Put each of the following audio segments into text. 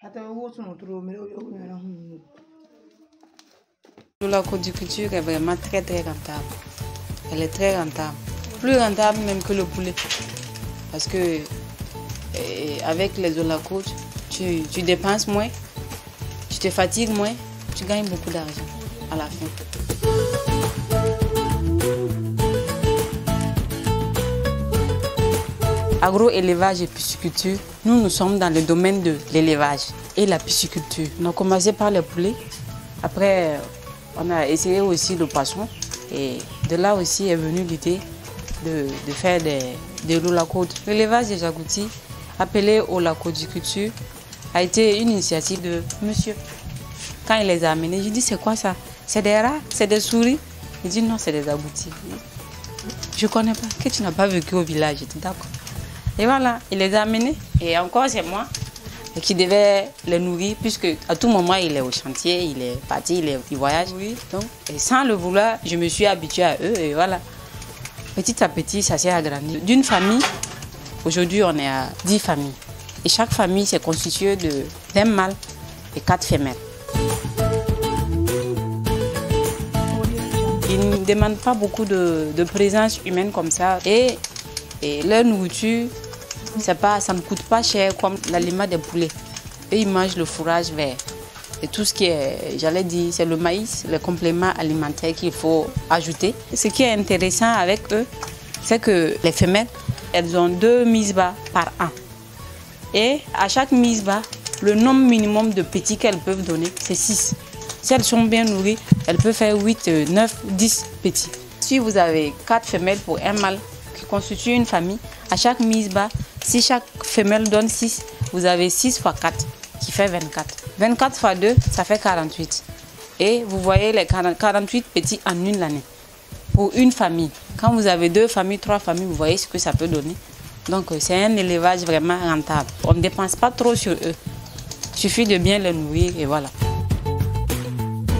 La culture est vraiment très rentable. Elle est très rentable. Plus rentable même que le poulet. Parce que avec les côte, tu dépenses moins, tu te fatigues moins, tu gagnes beaucoup d'argent à la fin. Agro-élevage et pisciculture, nous sommes dans le domaine de l'élevage et la pisciculture. On a commencé par les poulets, après on a essayé aussi le poisson et de là aussi est venue l'idée de faire des loups-la-côte. L'élevage des agoutis, appelé houlacodiculture, a été une initiative de monsieur. Quand il les a amenés, je dis c'est quoi ça? C'est des rats? C'est des souris? Il dit non, c'est des agoutis. Je ne connais pas, que tu n'as pas vécu au village. Je dis d'accord. Et voilà, il les a amenés. Et encore, c'est moi qui devais les nourrir, puisque à tout moment, il est au chantier, il est parti, il voyage. Oui. Donc, et sans le vouloir, je me suis habituée à eux. Et voilà, petit à petit, ça s'est agrandi. D'une famille, aujourd'hui, on est à 10 familles. Et chaque famille s'est constituée d'un mâle et 4 femelles. Ils ne demandent pas beaucoup de présence humaine comme ça. Et leur nourriture, ça ne coûte pas cher comme l'aliment des poulets. Eux, ils mangent le fourrage vert. Et tout ce qui est, j'allais dire, c'est le maïs, le complément alimentaire qu'il faut ajouter. Ce qui est intéressant avec eux, c'est que les femelles, elles ont 2 mises bas par an. Et à chaque mise bas, le nombre minimum de petits qu'elles peuvent donner, c'est 6. Si elles sont bien nourries, elles peuvent faire 8, 9, 10 petits. Si vous avez 4 femelles pour un mâle qui constitue une famille, à chaque mise bas, si chaque femelle donne 6, vous avez 6 fois 4 qui fait 24. 24 fois 2, ça fait 48. Et vous voyez les 48 petits en une année. Pour une famille. Quand vous avez 2 familles, 3 familles, vous voyez ce que ça peut donner. Donc c'est un élevage vraiment rentable. On ne dépense pas trop sur eux. Il suffit de bien les nourrir et voilà.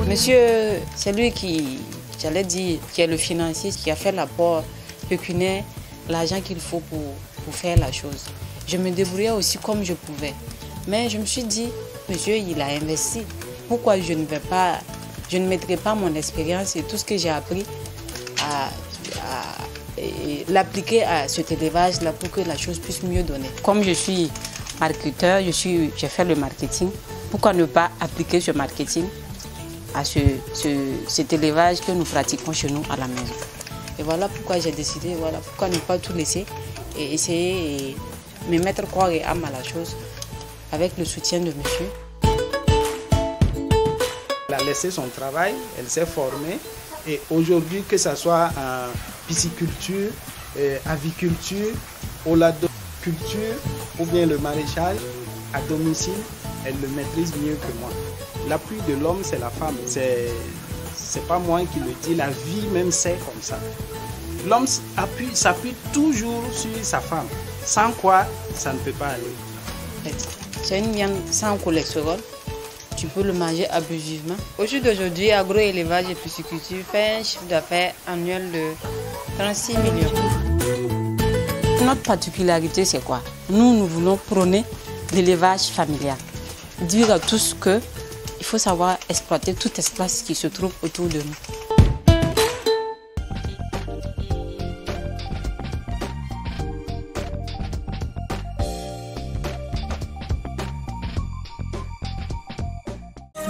Monsieur, c'est lui qui, j'allais dire, qui est le financier, qui a fait l'apport pécuniaire, l'argent qu'il faut pour faire la chose. Je me débrouillais aussi comme je pouvais. Mais je me suis dit, monsieur, il a investi. Pourquoi je ne mettrai pas mon expérience et tout ce que j'ai appris à l'appliquer à cet élevage-là pour que la chose puisse mieux donner. Comme je suis marketeur, j'ai fait le marketing. Pourquoi ne pas appliquer ce marketing à cet élevage que nous pratiquons chez nous à la maison? Et voilà pourquoi j'ai décidé, voilà pourquoi ne pas tout laisser et essayer et me mettre corps et âme à la chose avec le soutien de monsieur. Elle a laissé son travail, elle s'est formée et aujourd'hui, que ce soit en pisciculture, aviculture, holadoculture ou bien le maraîchage à domicile, elle le maîtrise mieux que moi. L'appui de l'homme, c'est la femme. C'est pas moi qui le dis, la vie même c'est comme ça. L'homme s'appuie toujours sur sa femme, sans quoi ça ne peut pas aller. C'est une viande sans cholestérol, tu peux le manger abusivement. Au jour d'aujourd'hui, agro-élevage et pisciculture fait un chiffre d'affaires annuel de 36 millions. Notre particularité, c'est quoi? Nous voulons prôner l'élevage familial. Dire à tous que il faut savoir exploiter tout espace qui se trouve autour de nous.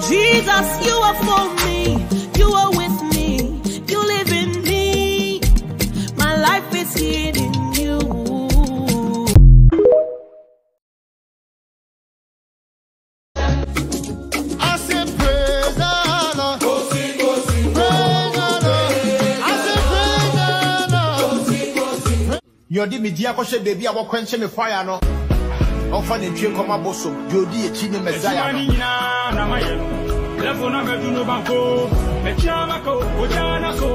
Jesus, you are for me, you are with me, you live in me, my life is hid in you. I said praise the Lord, praise the Lord. Yodi mi dia koshe baby abo kwenche me fire no. Ofa ne twe koma boso, yodi echi ne mezaya no. Telefona me du no banco, me chama ko, ojana ko.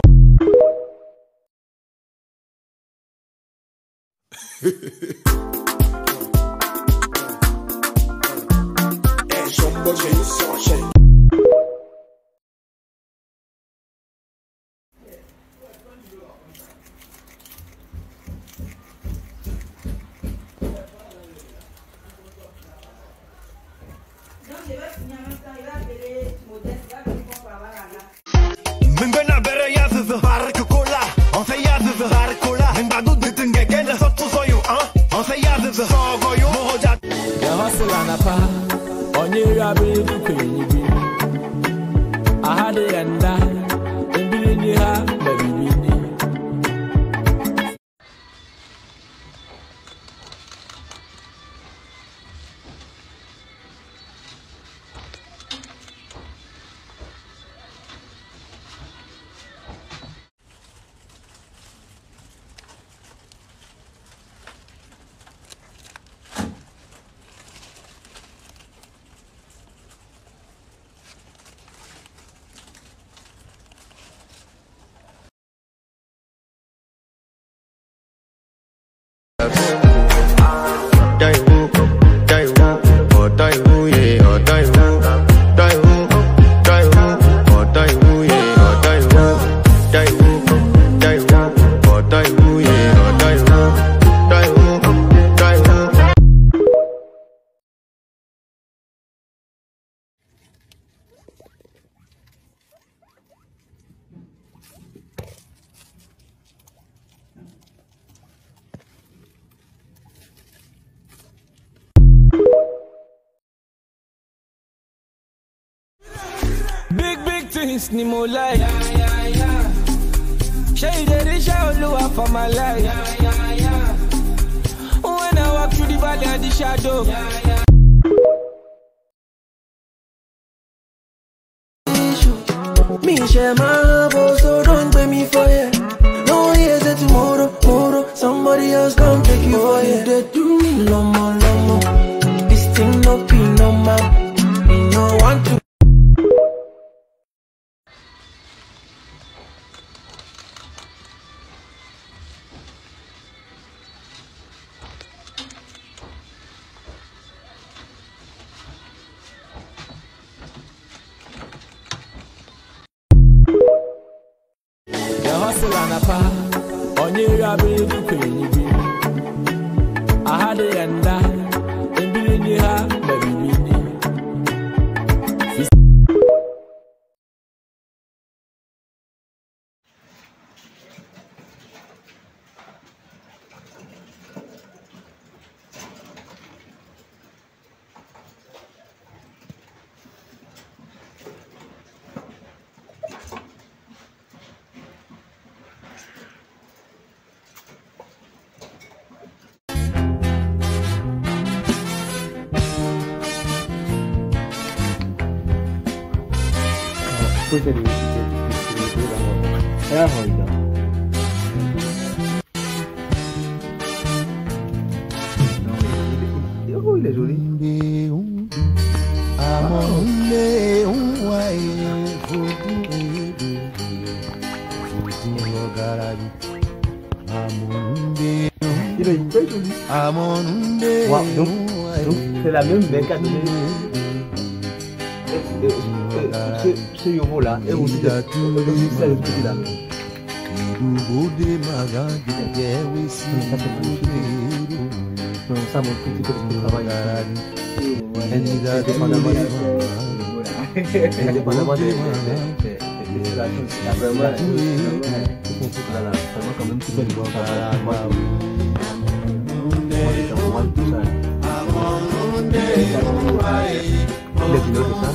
river. The hustle and a pa. On your rabbit, I had it and that. And believe you have, baby. Big things ni mo like. Shade the shadow for my life. When I walk through the valley of the shadow. Me share my love, so don't pay me for it. No years that tomorrow, somebody else come take you for it. They do me no more. This thing no be no more. Me no want to. Hustle and a pa, on your rabbit, I had it and that, and believe you have, baby. Poi per il è la voglia. Io voglio le giuri. Amonde un guai Amonde. Wow, donc c'est la même mec à donner. Ce yomo là et aussi ça le petit là. Ça mon petit peu de travail. Indépendamment de vraiment quand même petit peu de voir le pilote de ça.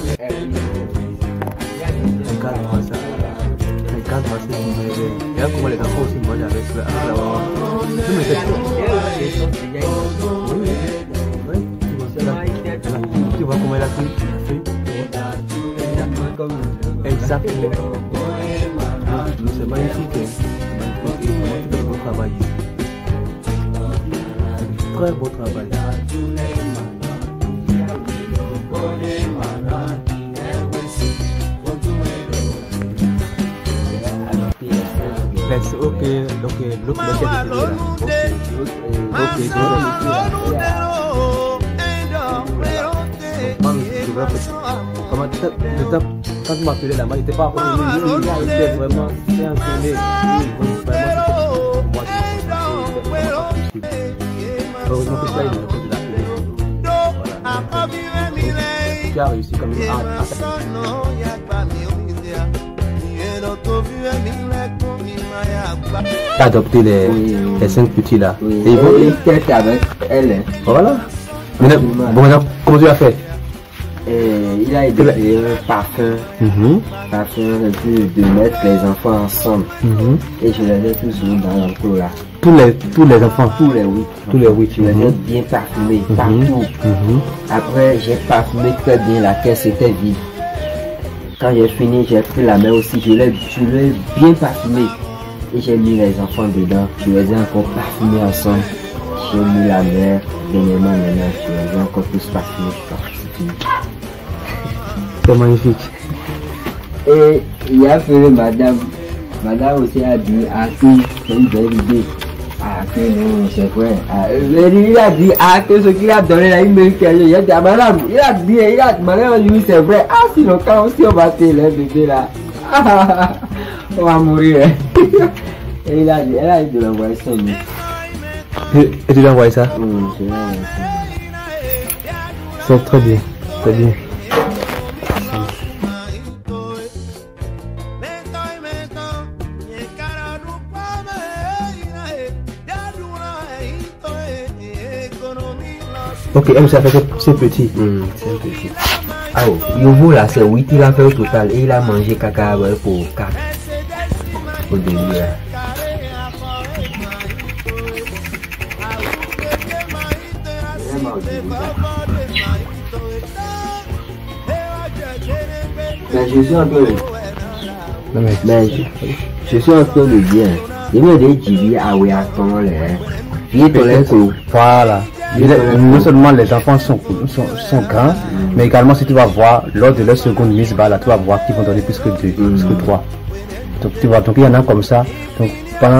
Et là, comment les enfants aussi mangent avec la tu vois comment elle a fait. Exactement. C'est magnifique. Très beau travail. Très beau travail. Ok, donc le quand tu m'appelais là-bas, il n'était pas encore il était vraiment bien tourné. Heureusement que ça, il est de l'appeler. Tu as réussi comme une art. Adopter les 5 petits là. Oui. Et ils vont. Peut-être avec elle. Voilà. Maintenant, bon, maintenant, comment tu as fait? Il a aidé un parfum. Parfum de mettre les enfants ensemble. Et je les ai tous mis dans l'entour là. Tous les enfants. Tous les 8. Tous les 8. Je les ai bien parfumés partout. Après, j'ai parfumé très bien, la caisse était vide. Quand j'ai fini, j'ai pris la main aussi, je l'ai bien parfumé. Et j'ai mis les enfants dedans, je les ai encore parfumés ensemble. J'ai mis la mère, dernièrement, je les ai encore tous parfumés. C'est magnifique. Et il y a fait madame aussi a dit, c'est une belle idée. Que non, c'est vrai. Il a dit, que ce qu'il a donné là, il mérite quelque chose. Il a dit, madame, madame, lui, c'est vrai. Sinon, quand aussi on va tuer les bébés là, on va mourir. Et elle a dit de l'envoyer ça. Et tu lui as envoyé ça? Je l'ai envoyé ça. C'est très bien. Très bien. Ok, elle ça fait c'est petit. C'est un petit. Ah oh, Yovo là c'est 8 il a fait au total et il a mangé caca pour 4. Au début là. Mais je suis en train de... je suis en train de dire. Il me dit ah oui attends voilà. Non seulement les enfants sont grands, mais également si tu vas voir lors de leur seconde mise bas là, tu vas voir qu'ils vont donner plus que 2, plus que 3. Donc tu vois, donc il y en a comme ça. Donc pendant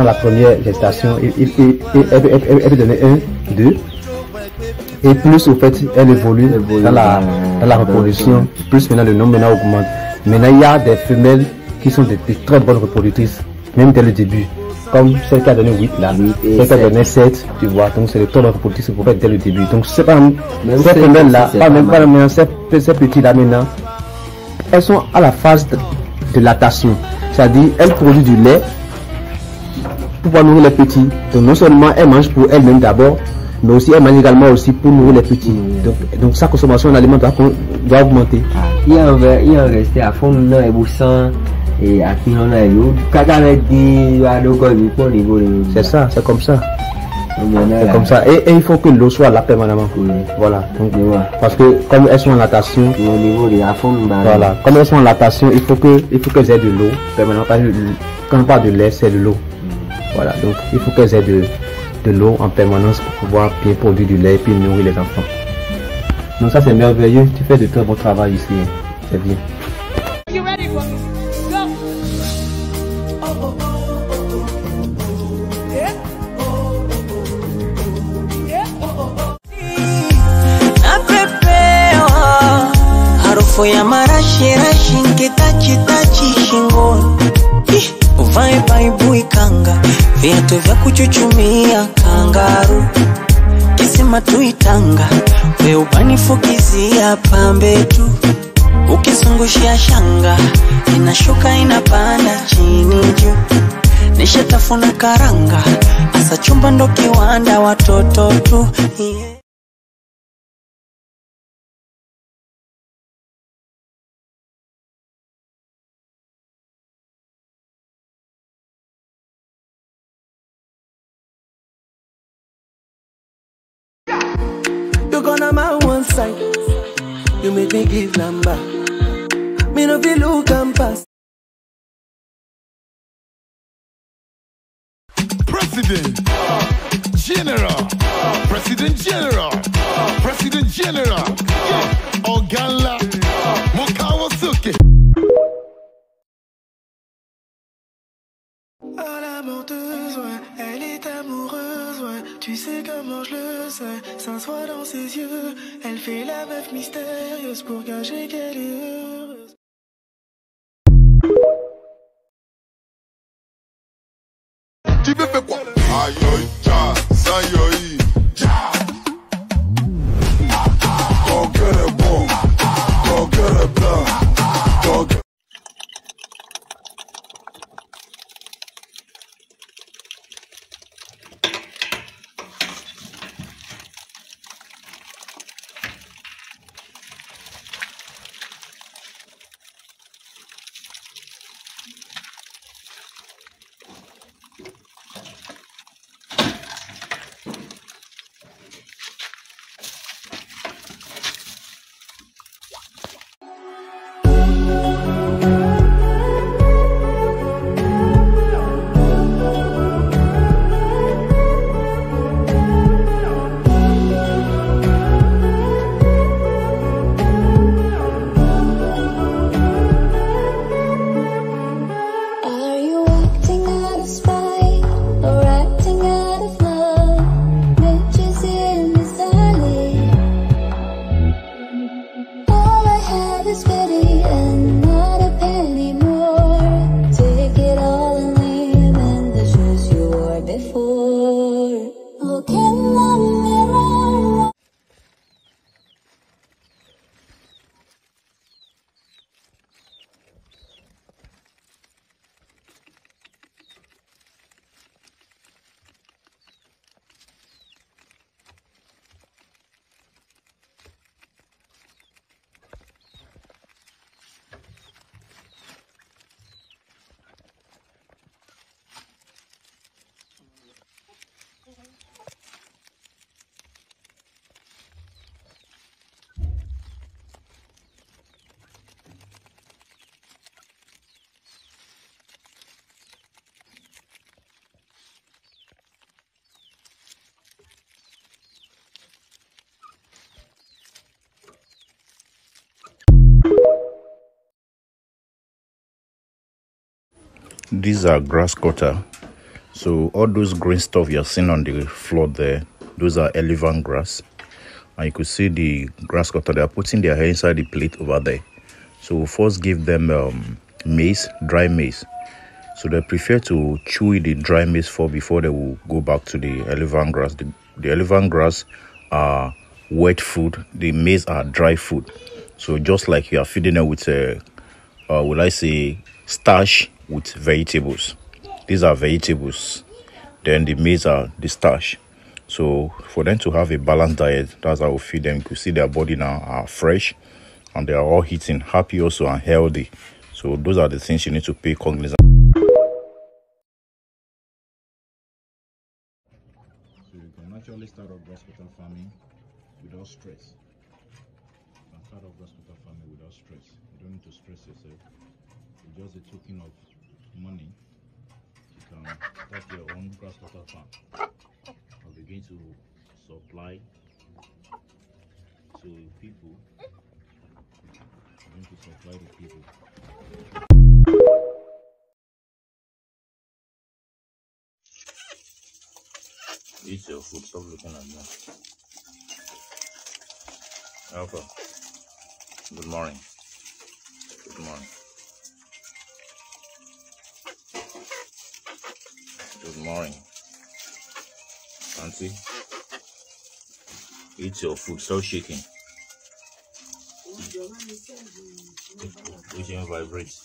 la première gestation, elle peut donner 1, 2. Et plus au fait elle évolue dans la reproduction, plus maintenant le nombre maintenant augmente. Maintenant il y a des femelles qui sont des très bonnes reproductrices, même dès le début. Comme celle qui a donné 8 là, celle qui a donné 7, tu vois, donc c'est le taux de reproduction pour faire dès le début. Donc c'est pas ces femelles là, pas maintenant, ces petits là maintenant, elles sont à la phase de lactation. C'est-à-dire, elles produisent du lait pour pouvoir nourrir les petits. Donc non seulement elles mangent pour elles-mêmes d'abord, mais aussi elles mangent également aussi pour nourrir les petits. Donc sa consommation d'aliment doit augmenter. Il y a resté à fond maintenant et boussant. Et à qui on a eu, c'est ça, c'est comme ça. C'est comme ça. Et il faut que l'eau soit là permanemment. Voilà. Donc, parce que comme elles sont en natation, voilà. Comme elles sont en natation, il faut qu'elles aient de l'eau permanemment. Quand on parle de lait, c'est de l'eau. Voilà. Donc il faut qu'elles aient de l'eau en permanence pour pouvoir bien produire du lait et puis nourrir les enfants. Donc ça c'est merveilleux. Tu fais de très bon travail ici. C'est bien. Ya marashi nkitachi shingoni, uvae baibui kanga, viatu vya kuchuchumia kangaru, kisima tuitanga, weubani fukizia pambe tu, ukizungushia shanga, inashuka inapanda chini juu, nishatafuna karanga, asa chumba ndo kiwanda watoto tu, yeah. You gonna my one side, you make me give number. Me no feel look and pass. President General, Ogala, Mokawasuke. Oh la menteuse, ouais, elle est amoureuse, ouais. Tu sais comment je le sais, s'assoit dans ses yeux. Elle fait la meuf mystérieuse pour cacher qu'elle est heureuse. Tu me fais quoi? Aïe, aïe, ja, ça y est, ja. Ton cœur est bon, ton cœur est blanc, ton cœur... these are grass cutter. So all those green stuff you're seeing on the floor there, those are elephant grass. And you could see the grass cutter, they are putting their hair inside the plate over there. So we'll first give them maize, dry maize. So they prefer to chew the dry maize before they will go back to the elephant grass. The elephant grass are wet food, the maize are dry food. So just like you are feeding them with will I say starch with vegetables. These are vegetables. Then the maize are the starch. So for them to have a balanced diet, that's how we feed them. You can see their body now are fresh and they are all eating happy also and healthy. So those are the things you need to pay cognizance. So you can actually start off grass cutter farming without stress. You can start off grass cutter farming without stress. You don't need to stress yourself. It's just a token of money. You can start your own grass cutter farm and begin to supply to people. Begin to supply to people. Eat your food, stop looking at me. Alpha, good morning. Good morning. Good morning. Auntie, eat your food, stop shaking. Which one vibrates?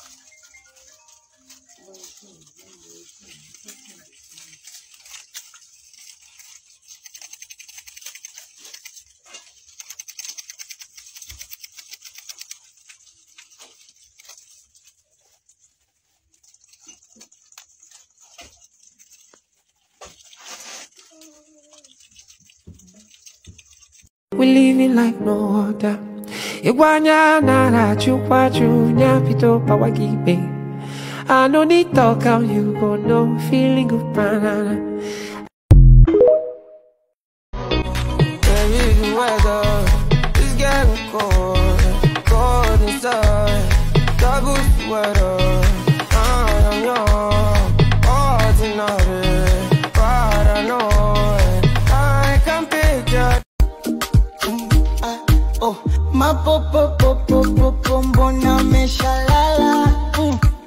We living like no other. Iguanya nara chukwa chunya pito pawagibe. I no need talk how you go no feeling good banana. Baby, the weather is getting cold, cold inside. Double sweater, I am young, ordinary, paranoid. I can picture. Oh, ma po mbona meshalala,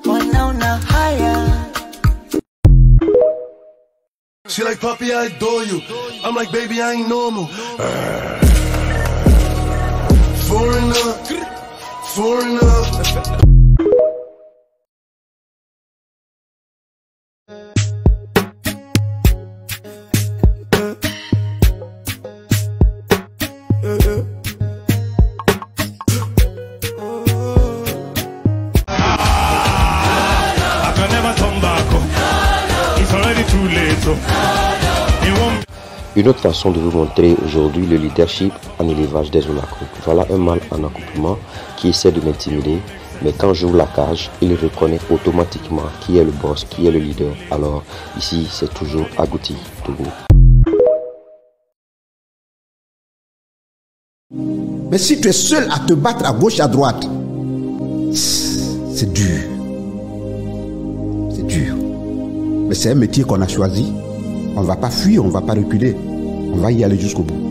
mbona una haya. She like, Papi, I adore you. I'm like, baby, I ain't normal. Foreigner, foreigner. Une autre façon de vous montrer aujourd'hui le leadership en élevage des onacos. Voilà un mâle en accouplement qui essaie de m'intimider, mais quand j'ouvre la cage, il reconnaît automatiquement qui est le boss, qui est le leader. Alors ici, c'est toujours Agouti Togo. Mais si tu es seul à te battre à gauche, à droite, c'est dur. C'est dur. Mais c'est un métier qu'on a choisi. On ne va pas fuir, on ne va pas reculer. On va y aller jusqu'au bout.